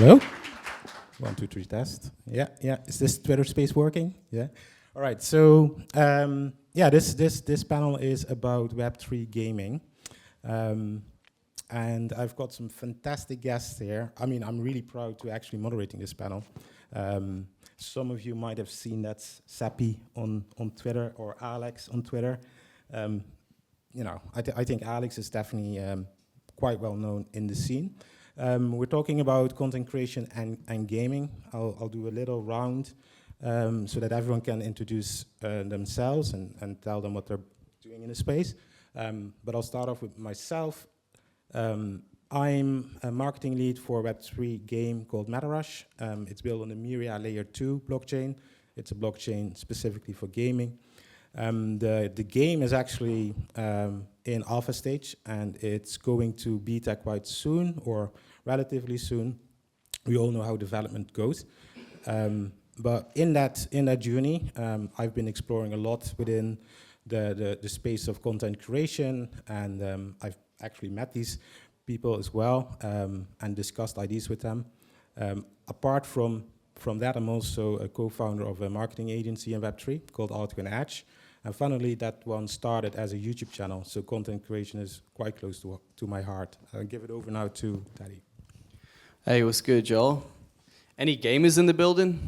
Hello? 1, 2, 3, test. Yeah, yeah. Is this Twitter space working? Yeah. All right. So, this panel is about Web3 gaming. And I've got some fantastic guests here. I mean, I'm really proud to actually moderating this panel. Some of you might have seen that's Sappy on Twitter or Alex on Twitter. I think Alex is definitely quite well known in the scene. We're talking about content creation and gaming. I'll do a little round so that everyone can introduce themselves and tell them what they're doing in the space. But I'll start off with myself. I'm a marketing lead for a Web3 game called MetaRush. It's built on the Miria Layer 2 blockchain. It's a blockchain specifically for gaming. The game is actually in alpha stage, and it's going to beta quite soon, or relatively soon. We all know how development goes. But in that journey, I've been exploring a lot within the space of content creation, and I've actually met these people as well and discussed ideas with them. Apart from that, I'm also a co-founder of a marketing agency in Web3 called Auto and Edge. And finally, that one started as a YouTube channel, so content creation is quite close to my heart. I'll give it over now to Teddy. Hey, what's good, Joel? Any gamers in the building?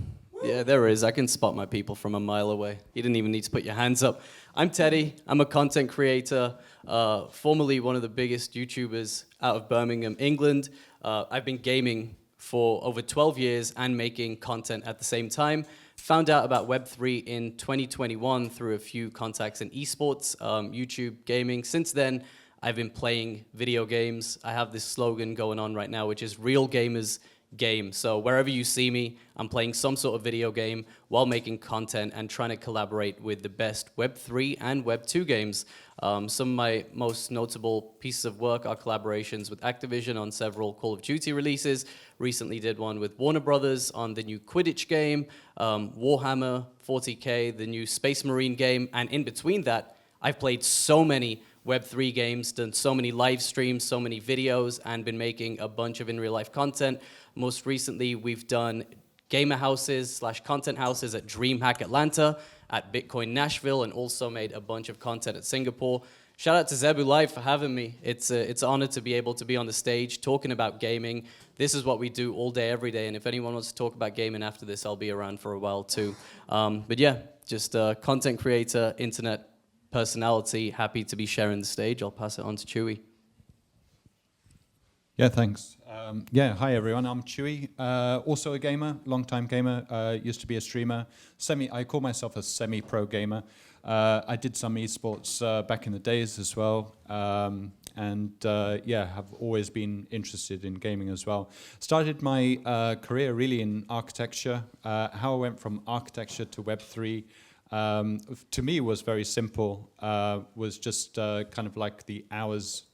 Yeah, there is. I can spot my people from a mile away. You didn't even need to put your hands up. I'm Teddy. I'm a content creator, formerly one of the biggest YouTubers out of Birmingham, England. I've been gaming for over 12 years and making content at the same time. Found out about Web3 in 2021 through a few contacts in esports, YouTube, gaming. Since then, I've been playing video games. I have this slogan going on right now, which is real gamers game. So wherever you see me, I'm playing some sort of video game while making content and trying to collaborate with the best Web3 and Web2 games. Some of my most notable pieces of work are collaborations with Activision on several Call of Duty releases. Recently did one with Warner Brothers on the new Quidditch game, Warhammer 40K, the new Space Marine game, and in between that, I've played so many Web3 games, done so many live streams, so many videos, and been making a bunch of in-real-life content. Most recently, we've done gamer houses / content houses at DreamHack Atlanta, at Bitcoin Nashville, and also made a bunch of content at Singapore. Shout out to Zebu Live for having me. It's an honor to be able to be on the stage talking about gaming. This is what we do all day, every day, and if anyone wants to talk about gaming after this, I'll be around for a while too. But yeah, just a content creator, internet personality, happy to be sharing the stage. I'll pass it on to Chewie. Yeah, thanks. Hi everyone, I'm Chewie, also a gamer, long-time gamer, used to be a streamer. I call myself a semi-pro gamer. I did some esports back in the days as well, have always been interested in gaming as well. Started my career really in architecture. How I went from architecture to Web3 to me was very simple, was just kind of like the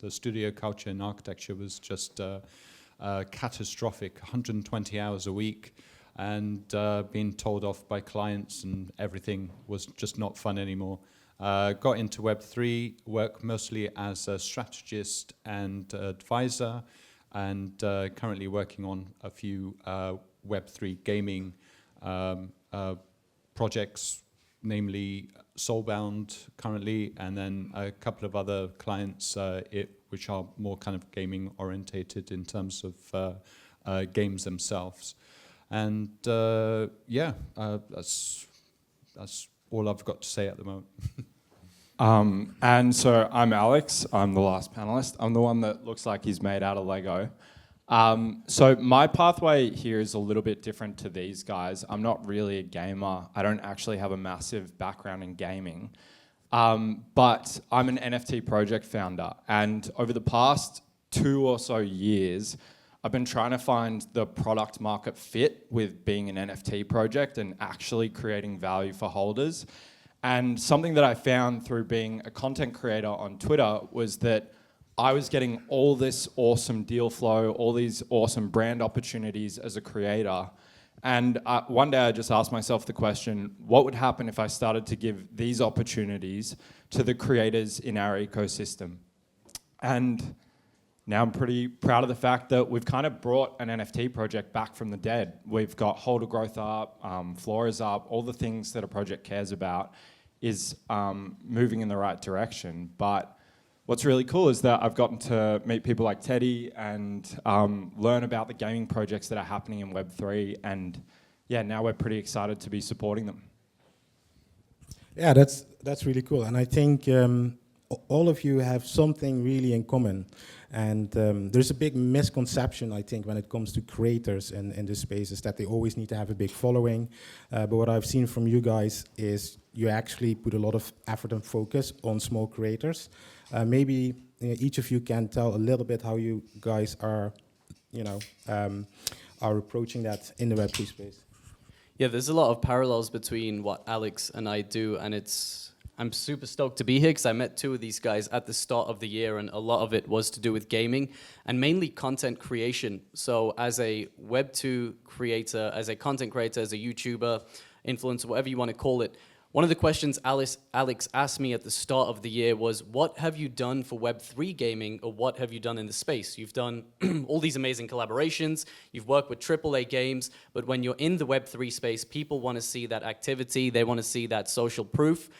studio culture in architecture was just catastrophic, 120 hours a week, and being told off by clients and everything was just not fun anymore. Got into Web3, work mostly as a strategist and advisor, and currently working on a few Web3 gaming projects, namely Soulbound currently, and then a couple of other clients which are more kind of gaming orientated in terms of games themselves. And that's all I've got to say at the moment. And so I'm Alex, I'm the last panelist. I'm the one that looks like he's made out of Lego. So my pathway here is a little bit different to these guys. I'm not really a gamer. I don't actually have a massive background in gaming. But I'm an NFT project founder. And over the past 2 or so years, I've been trying to find the product market fit with being an NFT project and actually creating value for holders. And something that I found through being a content creator on Twitter was that I was getting all this awesome deal flow, all these awesome brand opportunities as a creator. And one day I just asked myself the question, what would happen if I started to give these opportunities to the creators in our ecosystem? And now I'm pretty proud of the fact that we've kind of brought an NFT project back from the dead. We've got holder growth up, floor is up, all the things that a project cares about is moving in the right direction. But what's really cool is that I've gotten to meet people like Teddy and learn about the gaming projects that are happening in Web3. And yeah, now we're pretty excited to be supporting them. Yeah, that's really cool. And I think all of you have something really in common. And there's a big misconception, I think, when it comes to creators in this space, is that they always need to have a big following. But what I've seen from you guys is you actually put a lot of effort and focus on small creators. Maybe each of you can tell a little bit how you guys are, are approaching that in the Web3 space. Yeah, there's a lot of parallels between what Alex and I do, and I'm super stoked to be here because I met two of these guys at the start of the year, and a lot of it was to do with gaming and mainly content creation. So as a Web2 creator, as a content creator, as a YouTuber, influencer, whatever you want to call it, one of the questions Alex asked me at the start of the year was, what have you done for Web3 gaming, or what have you done in the space? You've done all these amazing collaborations, you've worked with AAA games, but when you're in the Web3 space, people want to see that activity, they want to see that social proof.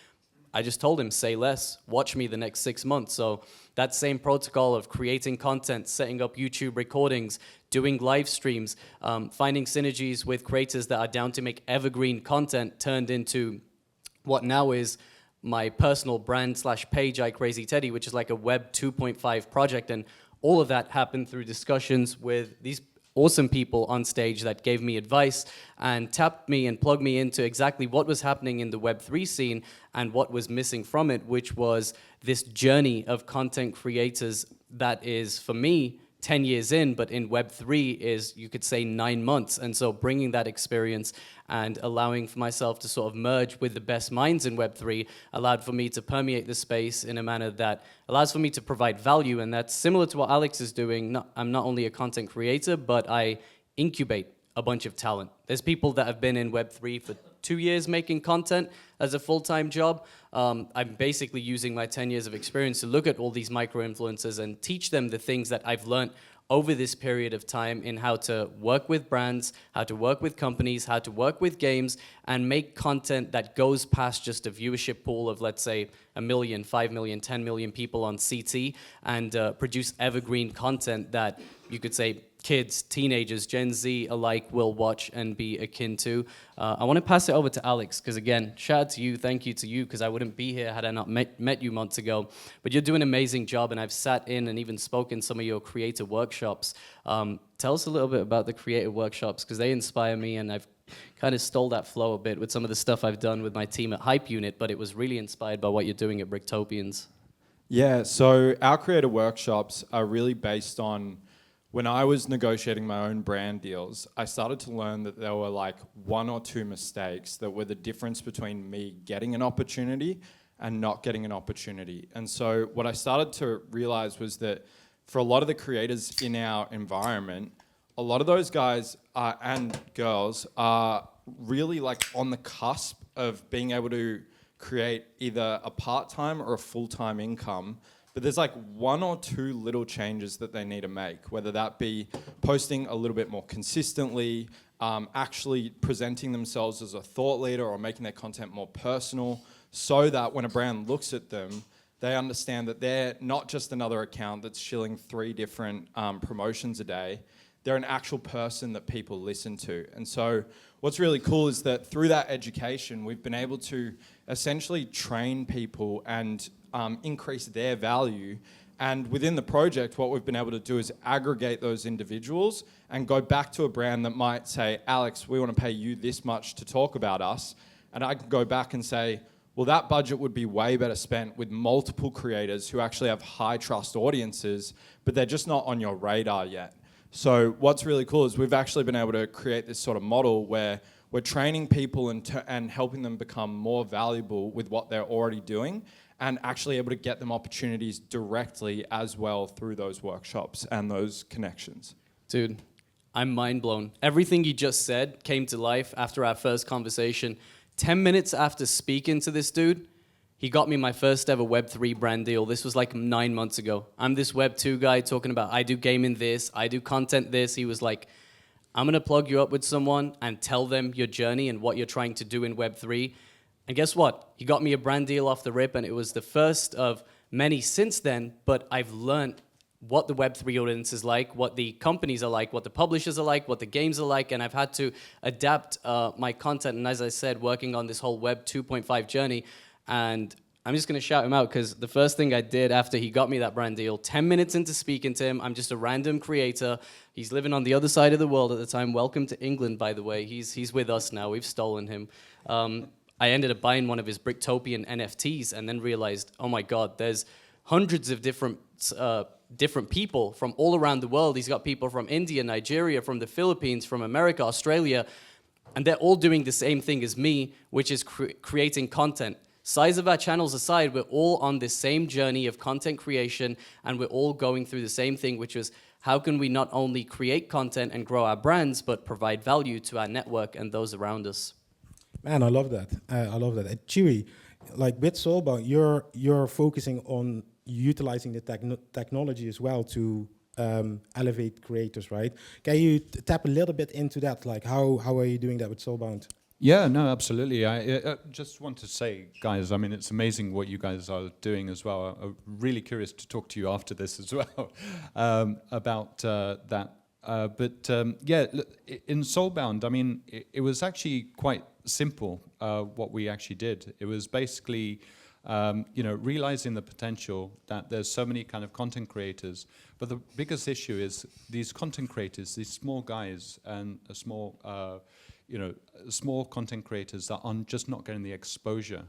I just told him, say less, watch me the next 6 months. So that same protocol of creating content, setting up YouTube recordings, doing live streams, finding synergies with creators that are down to make evergreen content turned into what now is my personal brand / page, iCrazyTeddy, which is like a Web 2.5 project. And all of that happened through discussions with these awesome people on stage that gave me advice and tapped me and plugged me into exactly what was happening in the Web3 scene and what was missing from it, which was this journey of content creators that is, for me, 10 years in, but in Web3 is, you could say, 9 months. And so bringing that experience and allowing for myself to sort of merge with the best minds in Web3 allowed for me to permeate the space in a manner that allows for me to provide value. And that's similar to what Alex is doing. I'm not only a content creator, but I incubate a bunch of talent. There's people that have been in Web3 for 2 years making content as a full-time job. I'm basically using my 10 years of experience to look at all these micro-influencers and teach them the things that I've learned over this period of time in how to work with brands, how to work with companies, how to work with games, and make content that goes past just a viewership pool of, let's say, 1 million, 5 million, 10 million people on CT, and produce evergreen content that you could say kids, teenagers, Gen Z alike will watch and be akin to. I want to pass it over to Alex, because again, shout out to you, thank you to you, because I wouldn't be here had I not met you months ago. But you're doing an amazing job, and I've sat in and even spoken some of your creator workshops. Tell us a little bit about the creator workshops, because they inspire me, and I've kind of stole that flow a bit with some of the stuff I've done with my team at Hype Unit, but it was really inspired by what you're doing at Bricktopians. Yeah, so our creator workshops are really based on, when I was negotiating my own brand deals, I started to learn that there were like 1 or 2 mistakes that were the difference between me getting an opportunity and not getting an opportunity. And so what I started to realize was that for a lot of the creators in our environment, a lot of those guys and girls are really like on the cusp of being able to create either a part-time or a full-time income. But there's like 1 or 2 little changes that they need to make, whether that be posting a little bit more consistently, actually presenting themselves as a thought leader, or making their content more personal, so that when a brand looks at them, they understand that they're not just another account that's shilling 3 different promotions a day. They're an actual person that people listen to. And so what's really cool is that through that education, we've been able to essentially train people and increase their value. And within the project, what we've been able to do is aggregate those individuals and go back to a brand that might say, Alex, we want to pay you this much to talk about us. And I can go back and say, well, that budget would be way better spent with multiple creators who actually have high trust audiences, but they're just not on your radar yet. So what's really cool is we've actually been able to create this sort of model where we're training people and helping them become more valuable with what they're already doing, and actually able to get them opportunities directly as well through those workshops and those connections. Dude, I'm mind blown. Everything you just said came to life after our first conversation. 10 minutes after speaking to this dude, He got me my first ever Web3 brand deal. This was like 9 months ago. I'm this Web2 guy talking about I do gaming this, I do content this. He was like, I'm going to plug you up with someone and tell them your journey and what you're trying to do in Web3. And guess what? He got me a brand deal off the rip, and it was the first of many since then, but I've learned what the Web3 audience is like, what the companies are like, what the publishers are like, what the games are like, and I've had to adapt my content. And as I said, working on this whole Web 2.5 journey, and I'm just going to shout him out because the first thing I did after he got me that brand deal, 10 minutes into speaking to him, I'm just a random creator. He's living on the other side of the world at the time. Welcome to England, by the way. He's with us now. We've stolen him. I ended up buying one of his Bricktopian NFTs and then realized, oh my God, there's hundreds of different people from all around the world. He's got people from India, Nigeria, from the Philippines, from America, Australia, and they're all doing the same thing as me, which is creating content. Size of our channels aside, we're all on this same journey of content creation, and we're all going through the same thing, which is how can we not only create content and grow our brands, but provide value to our network and those around us. Man, I love that. I love that. At Chewie, like with Soulbound, you're focusing on utilizing the technology as well to elevate creators, right? Can you tap a little bit into that? Like how are you doing that with Soulbound? Yeah, no, absolutely. I just want to say, guys, I mean, it's amazing what you guys are doing as well. I'm really curious to talk to you after this as well about that. Yeah, look, in Soulbound, I mean, it was actually quite simple what we actually did. It was basically, realizing the potential that there's so many kind of content creators. But the biggest issue is these content creators, these small guys and small content creators that are just not getting the exposure.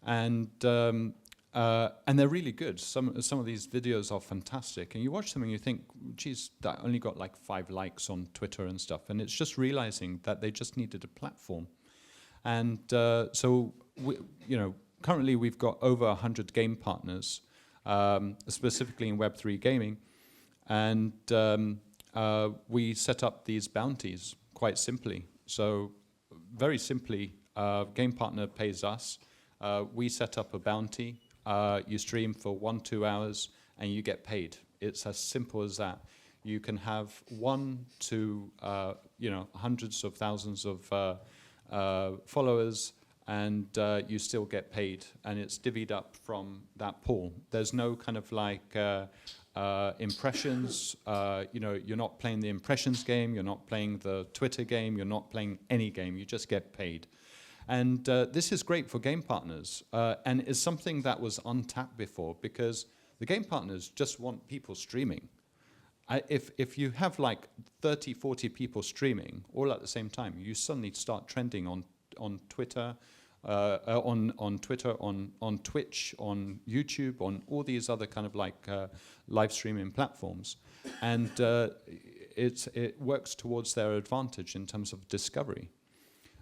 And they're really good. Some of these videos are fantastic, and you watch them and you think, geez, that only got like 5 likes on Twitter and stuff. And it's just realizing that they just needed a platform. And so currently we've got over 100 game partners, specifically in Web3 gaming, and we set up these bounties quite simply. So very simply, game partner pays us. We set up a bounty. You stream for 1-2 hours and you get paid. It's as simple as that. You can have 1 to hundreds of thousands of followers, and you still get paid, and it's divvied up from that pool. There's no kind of like impressions. You're not playing the impressions game. You're not playing the Twitter game. You're not playing any game. You just get paid. And this is great for game partners, and is something that was untapped before, because the game partners just want people streaming. If you have like 30, 40 people streaming all at the same time, you suddenly start trending on Twitter, on Twitter, on Twitch, on YouTube, on all these other kind of like live streaming platforms, and it works towards their advantage in terms of discovery.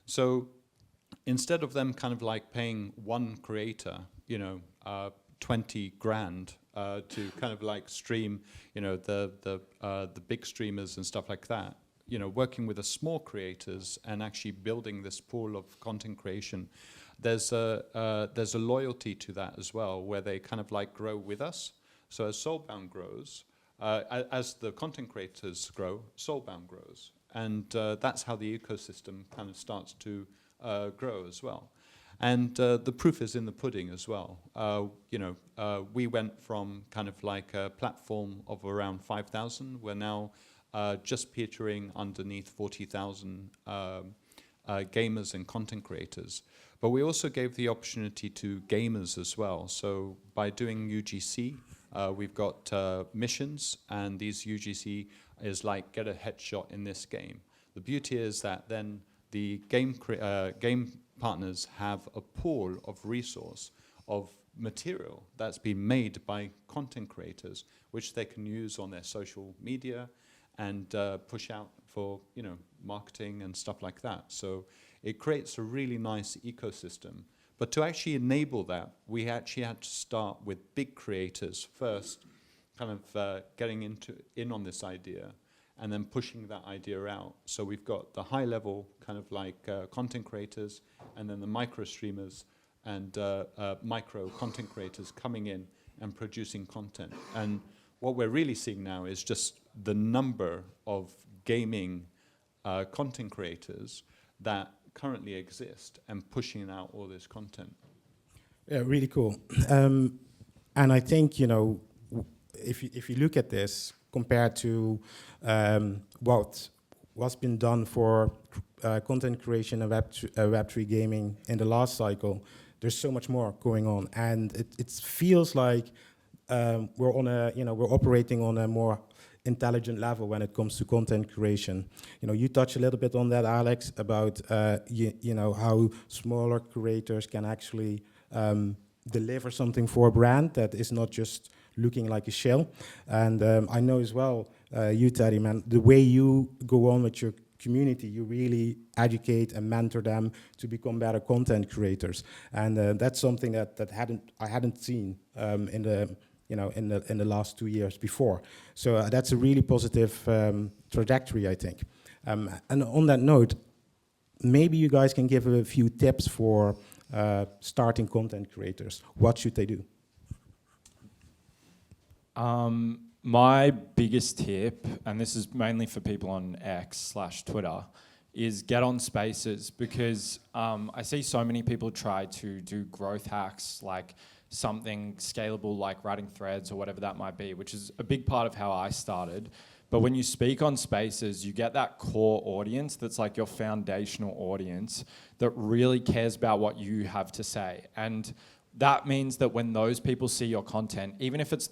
So instead of them kind of like paying one creator, 20 grand to kind of like stream, the big streamers and stuff like that, working with the small creators and actually building this pool of content creation, there's a loyalty to that as well, where they kind of like grow with us. So as Soulbound grows, as the content creators grow, Soulbound grows, and that's how the ecosystem kind of starts to grow as well. And the proof is in the pudding as well. We went from kind of like a platform of around 5,000. We're now just petering underneath 40,000 gamers and content creators. But we also gave the opportunity to gamers as well. So by doing UGC, we've got missions, and these UGC is like get a headshot in this game. The beauty is that then the game partners have a pool of resource, of material that's been made by content creators, which they can use on their social media and push out for marketing and stuff like that. So it creates a really nice ecosystem. But to actually enable that, we actually had to start with big creators first, kind of getting in on this idea, and then pushing that idea out. So we've got the high level kind of like content creators, and then the micro streamers, and micro content creators coming in and producing content. And what we're really seeing now is just the number of gaming content creators that currently exist and pushing out all this content. Yeah, really cool. And I think, you know, if you look at this compared to what's been done for content creation and Web3 gaming in the last cycle, there's so much more going on, and it feels like we're operating on a more intelligent level when it comes to content creation. You know, you touched a little bit on that, Alex, about you know, how smaller creators can actually deliver something for a brand that is not just looking like a shell. And I know as well, you, Teddy, man, the way you go on with your community, you really educate and mentor them to become better content creators. And that's something that I hadn't seen in the last 2 years before. So that's a really positive trajectory, I think. And on that note, maybe you guys can give a few tips for starting content creators. What should they do? My biggest tip, and this is mainly for people on X/Twitter, is get on Spaces, because I see so many people try to do growth hacks, like something scalable like writing threads or whatever that might be, which is a big part of how I started. But when you speak on Spaces, you get that core audience that's like your foundational audience that really cares about what you have to say. And that means that when those people see your content, even if it's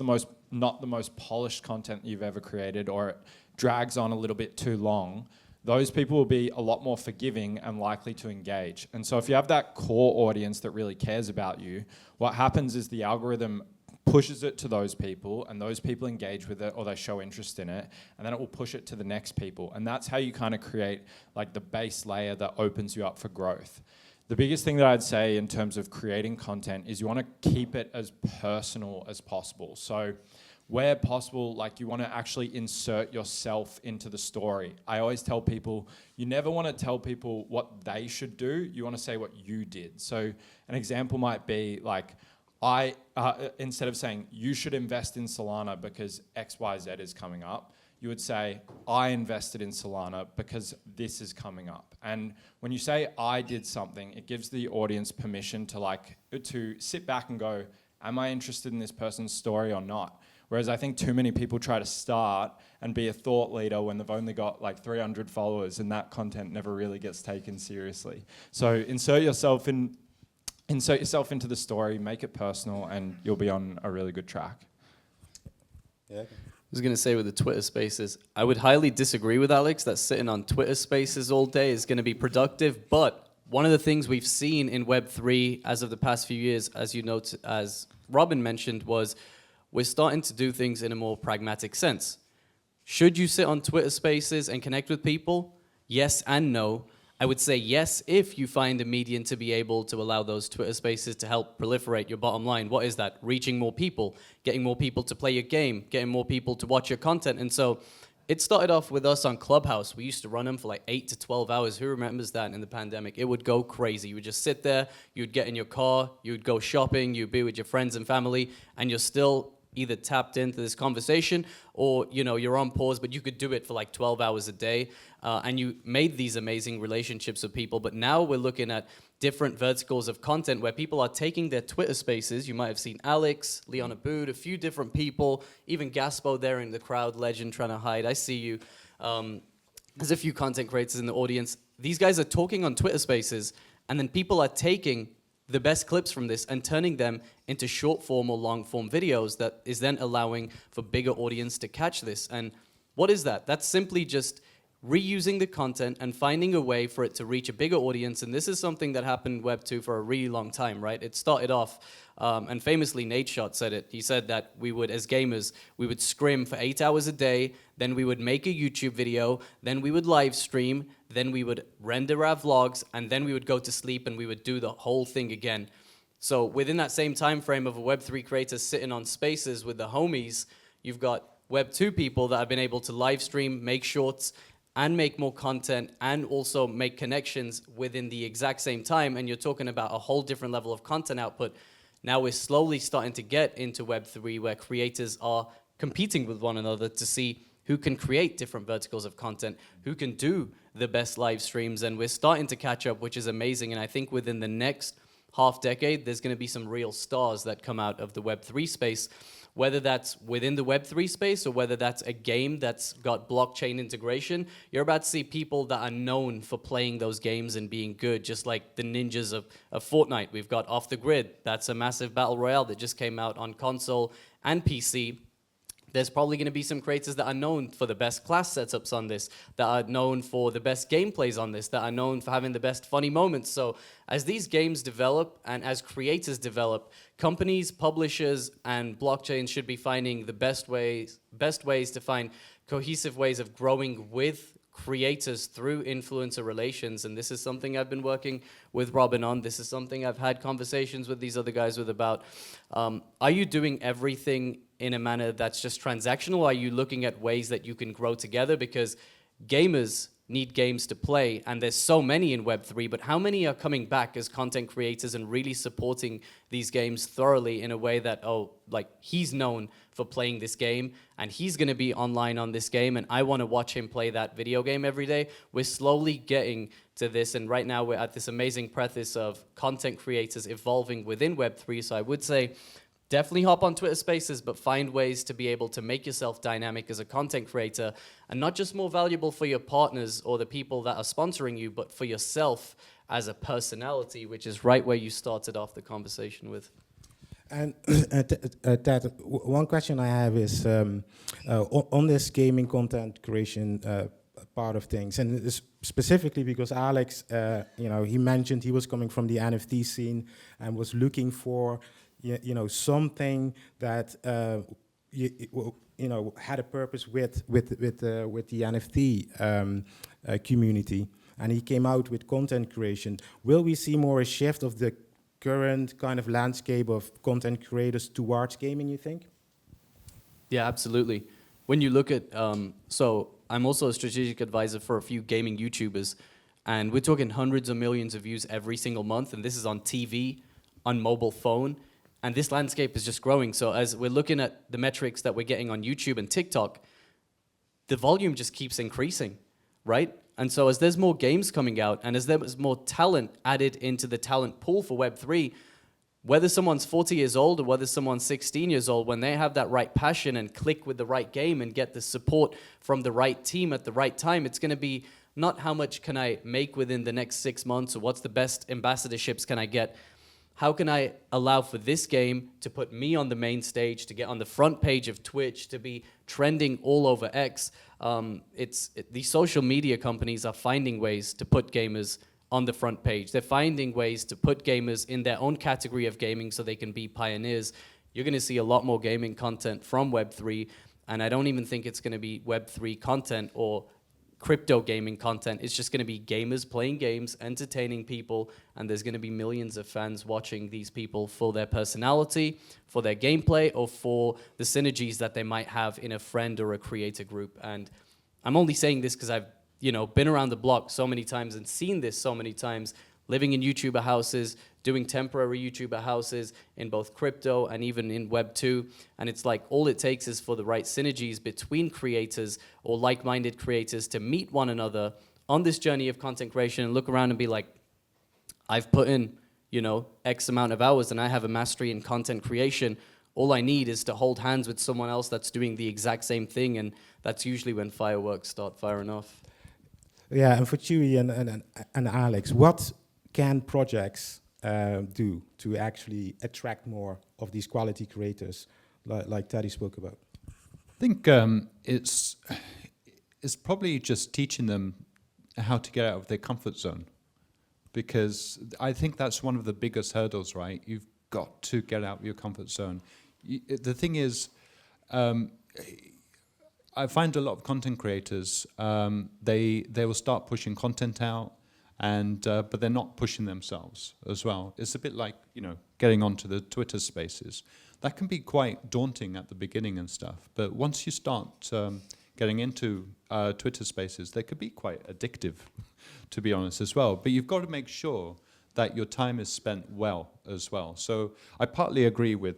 not the most polished content you've ever created, or it drags on a little bit too long, those people will be a lot more forgiving and likely to engage. And so if you have that core audience that really cares about you, what happens is the algorithm pushes it to those people, and those people engage with it, or they show interest in it, and then it will push it to the next people. And that's how you kind of create like the base layer that opens you up for growth. The biggest thing that I'd say in terms of creating content is you want to keep it as personal as possible. So where possible, like you want to actually insert yourself into the story. I always tell people, you never want to tell people what they should do. You want to say what you did. So an example might be like, instead of saying you should invest in Solana because XYZ is coming up, you would say, I invested in Solana because this is coming up. And when you say I did something, it gives the audience permission to sit back and go, am I interested in this person's story or not? Whereas I think too many people try to start and be a thought leader when they've only got like 300 followers, and that content never really gets taken seriously. So insert yourself into the story, make it personal, and you'll be on a really good track. Yeah. I was going to say with the Twitter Spaces, I would highly disagree with Alex that sitting on Twitter Spaces all day is going to be productive. But one of the things we've seen in Web3 as of the past few years, as Robin mentioned, was we're starting to do things in a more pragmatic sense. Should you sit on Twitter Spaces and connect with people? Yes and no. I would say yes if you find a medium to be able to allow those Twitter Spaces to help proliferate your bottom line. What is that? Reaching more people, getting more people to play your game, getting more people to watch your content. And so it started off with us on Clubhouse. We used to run them for like 8 to 12 hours. Who remembers that in the pandemic? It would go crazy. You would just sit there, you'd get in your car, you'd go shopping, you'd be with your friends and family, and you're still either tapped into this conversation or, you know, you're on pause, but you could do it for like 12 hours a day. And you made these amazing relationships with people. But now we're looking at different verticals of content where people are taking their Twitter Spaces. You might have seen Alex, Leon Aboud, a few different people, even Gaspo there in the crowd, legend trying to hide. I see you. There's a few content creators in the audience. These guys are talking on Twitter Spaces, and then people are taking the best clips from this and turning them into short form or long form videos that is then allowing for bigger audience to catch this. And what is that? That's simply just reusing the content and finding a way for it to reach a bigger audience. And this is something that happened in Web 2 for a really long time, right? It started off, and famously Nate Shot said it. He said that we would, as gamers, we would scrim for 8 hours a day, then we would make a YouTube video, then we would live stream, then we would render our vlogs, and then we would go to sleep and we would do the whole thing again. So within that same time frame of a Web3 creator sitting on Spaces with the homies, you've got Web2 people that have been able to live stream, make shorts, and make more content and also make connections within the exact same time, and you're talking about a whole different level of content output. Now we're slowly starting to get into Web3 where creators are competing with one another to see who can create different verticals of content, who can do the best live streams, and we're starting to catch up, which is amazing. And I think within the next half decade, there's going to be some real stars that come out of the Web3 space, whether that's within the Web3 space or whether that's a game that's got blockchain integration. You're about to see people that are known for playing those games and being good, just like the ninjas of Fortnite. We've got Off the Grid. That's a massive battle royale that just came out on console and PC. There's probably going to be some creators that are known for the best class setups on this, that are known for the best gameplays on this, that are known for having the best funny moments. So as these games develop and as creators develop, companies, publishers, and blockchains should be finding the best ways to find cohesive ways of growing with creators through influencer relations. And this is something I've been working with Robin on. This is something I've had conversations with these other guys with about. Are you doing everything in a manner that's just transactional? Are you looking at ways that you can grow together? Because gamers need games to play, and there's so many in Web3, but how many are coming back as content creators and really supporting these games thoroughly in a way that, oh, like, he's known for playing this game, and he's going to be online on this game, and I want to watch him play that video game every day? We're slowly getting to this, and right now we're at this amazing precipice of content creators evolving within Web3, so I would say definitely hop on Twitter Spaces, but find ways to be able to make yourself dynamic as a content creator, and not just more valuable for your partners or the people that are sponsoring you, but for yourself as a personality, which is right where you started off the conversation with. And one question I have is on this gaming content creation part of things, and specifically because Alex, he mentioned he was coming from the NFT scene and was looking for something that had a purpose with the NFT community, and he came out with content creation. Will we see more a shift of the current kind of landscape of content creators towards gaming, you think? Yeah, absolutely. When you look at, so I'm also a strategic advisor for a few gaming YouTubers, and we're talking hundreds of millions of views every single month, and this is on TV, on mobile phone. And this landscape is just growing. So as we're looking at the metrics that we're getting on YouTube and TikTok, the volume just keeps increasing, right? And so as there's more games coming out and as there's more talent added into the talent pool for Web3, whether someone's 40 years old or whether someone's 16 years old, when they have that right passion and click with the right game and get the support from the right team at the right time, it's going to be not how much can I make within the next 6 months or what's the best ambassadorships can I get. How can I allow for this game to put me on the main stage, to get on the front page of Twitch, to be trending all over X? These social media companies are finding ways to put gamers on the front page. They're finding ways to put gamers in their own category of gaming so they can be pioneers. You're going to see a lot more gaming content from Web3, and I don't even think it's going to be Web3 content or crypto gaming content. It's just going to be gamers playing games, entertaining people, and there's going to be millions of fans watching these people for their personality, for their gameplay, or for the synergies that they might have in a friend or a creator group. And I'm only saying this because I've been around the block so many times and seen this so many times, living in YouTuber houses, doing temporary YouTuber houses in both crypto and even in Web 2. And it's like all it takes is for the right synergies between creators or like-minded creators to meet one another on this journey of content creation and look around and be like, I've put in, X amount of hours and I have a mastery in content creation. All I need is to hold hands with someone else that's doing the exact same thing. And that's usually when fireworks start firing off. Yeah, and for Chewie and Alex, what can projects do to actually attract more of these quality creators, like Teddy spoke about? I think it's probably just teaching them how to get out of their comfort zone, because I think that's one of the biggest hurdles, right? You've got to get out of your comfort zone. The thing is, I find a lot of content creators, they will start pushing content out, and but they're not pushing themselves as well. It's a bit like getting onto the Twitter Spaces. That can be quite daunting at the beginning and stuff. But once you start getting into Twitter Spaces, they could be quite addictive, to be honest, as well. But you've got to make sure that your time is spent well as well. So I partly agree with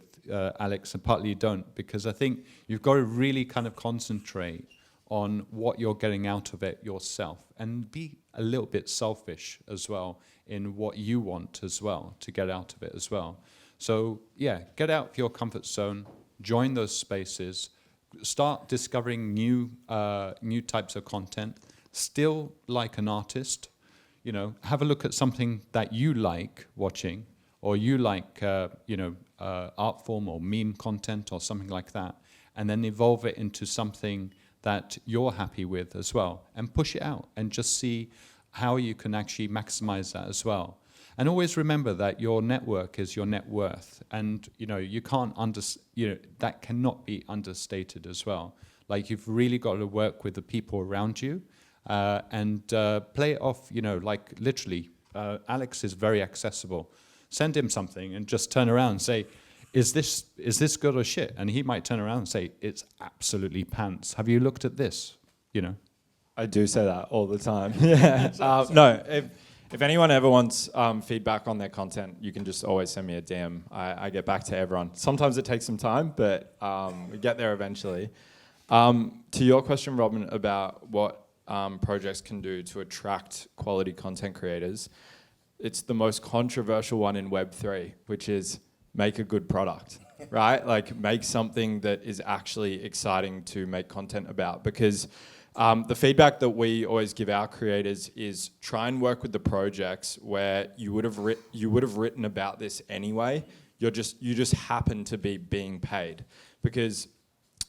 Alex and partly don't, because I think you've got to really kind of concentrate on what you're getting out of it yourself and be a little bit selfish as well in what you want as well to get out of it as well. So yeah, get out of your comfort zone, join those spaces, start discovering new types of content, still like an artist, you know, have a look at something that you like watching, or you like, art form or meme content or something like that, and then evolve it into something that you're happy with as well, and push it out and just see how you can actually maximize that as well. And always remember that your network is your net worth, and you can't that cannot be understated as well. Like, you've really got to work with the people around you and play it off. Like literally, Alex is very accessible. Send him something and just turn around and say, is this good or shit? And he might turn around and say, it's absolutely pants. Have you looked at this? I do say that all the time. Yeah. No, if anyone ever wants feedback on their content, you can just always send me a DM. I get back to everyone. Sometimes it takes some time, but we get there eventually. To your question, Robin, about what projects can do to attract quality content creators, it's the most controversial one in Web3, which is make a good product, right? Like, make something that is actually exciting to make content about, because the feedback that we always give our creators is try and work with the projects where you would have written about this anyway. You just happen to be being paid. Because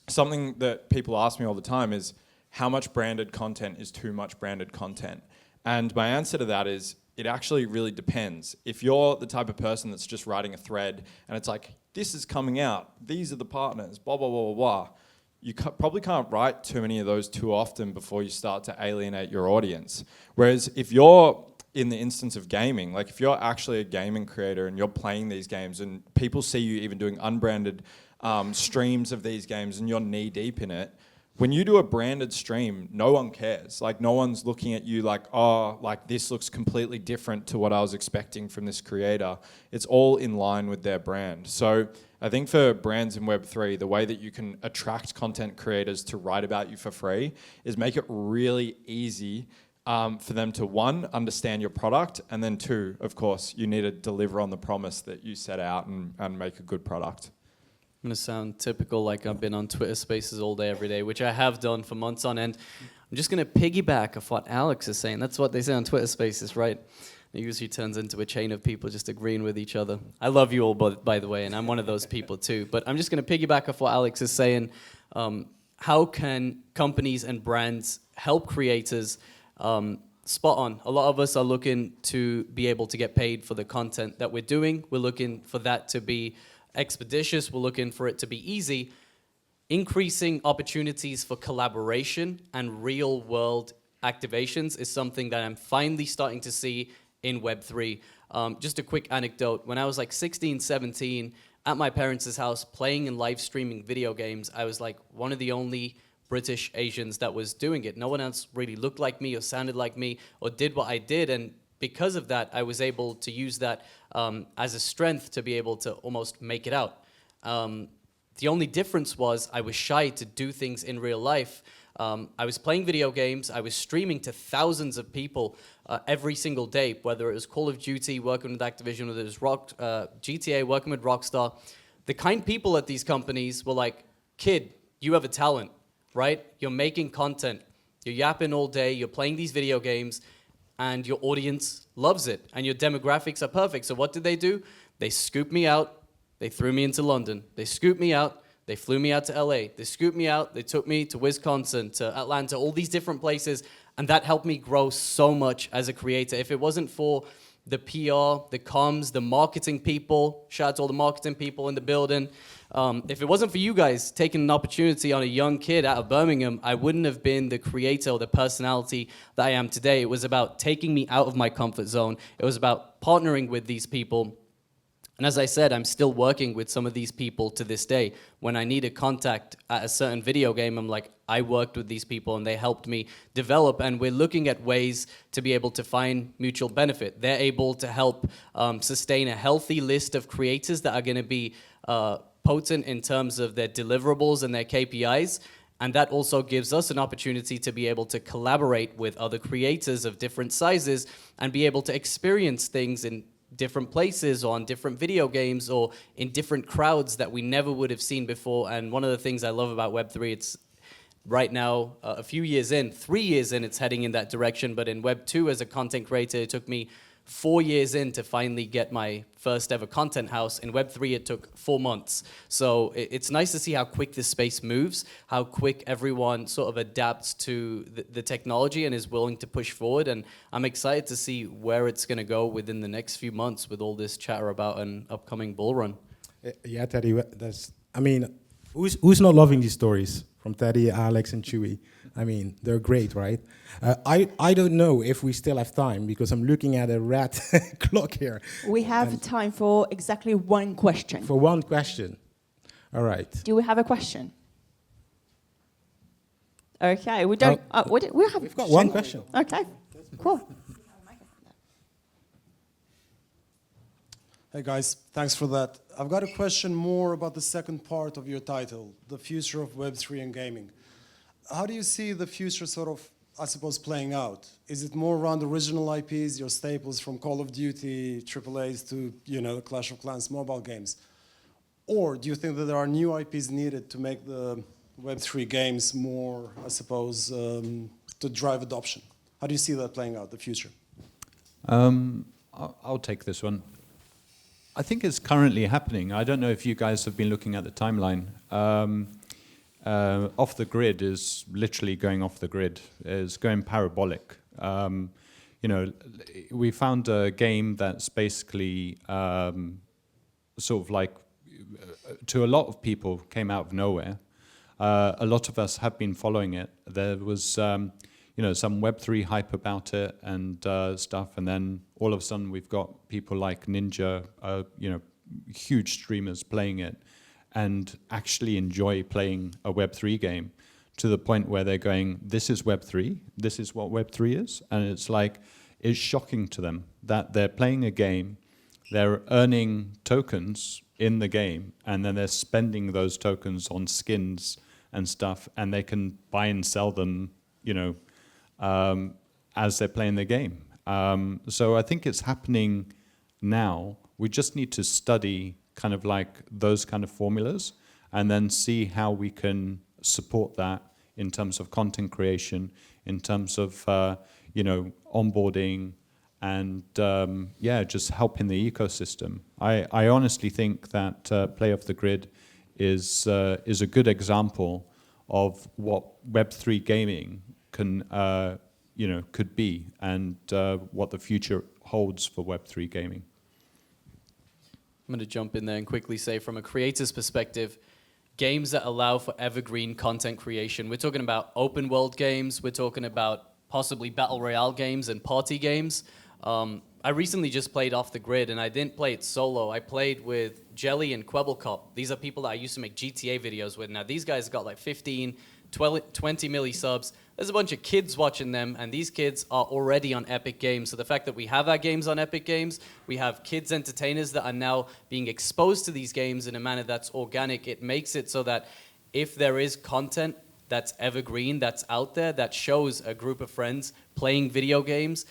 something that people ask me all the time is, how much branded content is too much branded content? And my answer to that is, it actually really depends. If you're the type of person that's just writing a thread and it's like, this is coming out, these are the partners, blah, blah, blah, blah, blah, you probably can't write too many of those too often before you start to alienate your audience. Whereas if you're in the instance of gaming, like if you're actually a gaming creator and you're playing these games and people see you even doing unbranded streams of these games and you're knee deep in it, when you do a branded stream, no one cares. Like, no one's looking at you like, oh, like this looks completely different to what I was expecting from this creator. It's all in line with their brand. So I think for brands in Web3, the way that you can attract content creators to write about you for free is make it really easy for them to, one, understand your product, and then two, of course, you need to deliver on the promise that you set out and make a good product. I'm going to sound typical, like I've been on Twitter Spaces all day, every day, which I have done for months on end. I'm just going to piggyback off what Alex is saying. That's what they say on Twitter Spaces, right? It usually turns into a chain of people just agreeing with each other. I love you all, by the way, and I'm one of those people too. But I'm just going to piggyback off what Alex is saying. How can companies and brands help creators? Spot on. A lot of us are looking to be able to get paid for the content that we're doing. We're looking for that to be expeditious. We're looking for it to be easy. Increasing opportunities for collaboration and real world activations is something that I'm finally starting to see in Web3. Just a quick anecdote. When I was like 16, 17, at my parents' house playing and live streaming video games, I was like one of the only British Asians that was doing it. No one else really looked like me or sounded like me or did what I did. And because of that, I was able to use that as a strength to be able to almost make it out. The only difference was I was shy to do things in real life. I was playing video games. I was streaming to thousands of people every single day, whether it was Call of Duty, working with Activision, whether it was GTA, working with Rockstar. The kind people at these companies were like, kid, you have a talent, right? You're making content. You're yapping all day. You're playing these video games. And your audience loves it, and your demographics are perfect. So what did they do? They scooped me out. They threw me into London. They scooped me out. They flew me out to LA. They scooped me out. They took me to Wisconsin, to Atlanta, all these different places, and that helped me grow so much as a creator. If it wasn't for the PR, the comms, the marketing people, shout out to all the marketing people in the building, if it wasn't for you guys taking an opportunity on a young kid out of Birmingham, I wouldn't have been the creator or the personality that I am today. It was about taking me out of my comfort zone. It was about partnering with these people And as I said, I'm still working with some of these people to this day. When I need a contact at a certain video game, I'm like, I worked with these people and they helped me develop. And we're looking at ways to be able to find mutual benefit. They're able to help sustain a healthy list of creators that are going to be potent in terms of their deliverables and their KPIs. And that also gives us an opportunity to be able to collaborate with other creators of different sizes and be able to experience things in different places or on different video games or in different crowds that we never would have seen before. And one of the things I love about Web3, it's right now a few years in, 3 years in, it's heading in that direction. But in Web2 as a content creator, it took me 4 years in to finally get my first ever content house. In Web3, it took 4 months. So it's nice to see how quick this space moves, how quick everyone sort of adapts to the technology and is willing to push forward. And I'm excited to see where it's going to go within the next few months with all this chatter about an upcoming bull run. Yeah, Teddy, I mean, who's not loving these stories from Teddy, Alex, and Chewie? I mean, they're great, right? I don't know if we still have time because I'm looking at a red clock here. We have time for exactly one question. For one question. All right. Do we have a question? Okay, we don't. We've got one question. Okay, cool. Hey guys, thanks for that. I've got a question more about the second part of your title, the future of Web3 and gaming. How do you see the future sort of, I suppose, playing out? Is it more around original IPs, your staples from Call of Duty, AAAs to, you know, Clash of Clans mobile games? Or do you think that there are new IPs needed to make the Web3 games more, I suppose, to drive adoption? How do you see that playing out, the future? I'll take this one. I think it's currently happening. I don't know if you guys have been looking at the timeline. Off the grid is literally going off the grid. It's going parabolic. You know, we found a game that's basically sort of like, to a lot of people, came out of nowhere. A lot of us have been following it. There was, you know, some Web3 hype about it and stuff, and then all of a sudden we've got people like Ninja, you know, huge streamers playing it and actually enjoy playing a Web3 game to the point where they're going, this is Web3, this is what Web3 is, and it's like, it's shocking to them that they're playing a game, they're earning tokens in the game, and then they're spending those tokens on skins and stuff, and they can buy and sell them, you know, as they're playing the game. So I think it's happening now. We just need to study kind of like those kind of formulas and then see how we can support that in terms of content creation, in terms of, you know, onboarding and, yeah, just helping the ecosystem. I honestly think that Play Off the Grid is a good example of what Web3 gaming can, you know, could be, and what the future holds for Web3 gaming. I'm going to jump in there and quickly say, from a creator's perspective, games that allow for evergreen content creation. We're talking about open world games. We're talking about possibly battle royale games and party games. I recently just played Off the Grid, and I didn't play it solo. I played with Jelly and Quebblecop. These are people that I used to make GTA videos with. Now, these guys got like 15, 20 milli subs. There's a bunch of kids watching them, and these kids are already on Epic Games. So the fact that we have our games on Epic Games, we have kids entertainers that are now being exposed to these games in a manner that's organic. It makes it so that if there is content that's evergreen, that's out there, that shows a group of friends playing video games,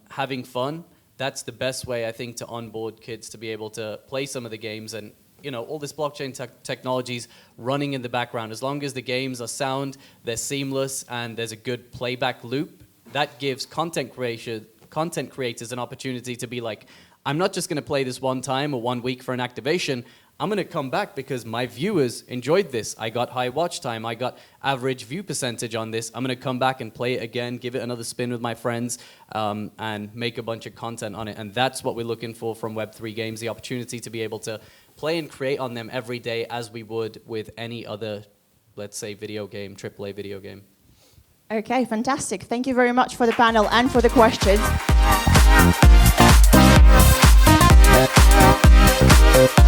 having fun, that's the best way, I think, to onboard kids to be able to play some of the games. And you know, all this blockchain technologies running in the background. As long as the games are sound, they're seamless, and there's a good playback loop, that gives content creators an opportunity to be like, I'm not just going to play this one time or 1 week for an activation. I'm going to come back because my viewers enjoyed this. I got high watch time. I got average view percentage on this. I'm going to come back and play it again, give it another spin with my friends, and make a bunch of content on it. And that's what we're looking for from Web3 games, the opportunity to be able to play and create on them every day as we would with any other, let's say, video game, AAA video game. Okay, fantastic. Thank you very much for the panel and for the questions. Bye.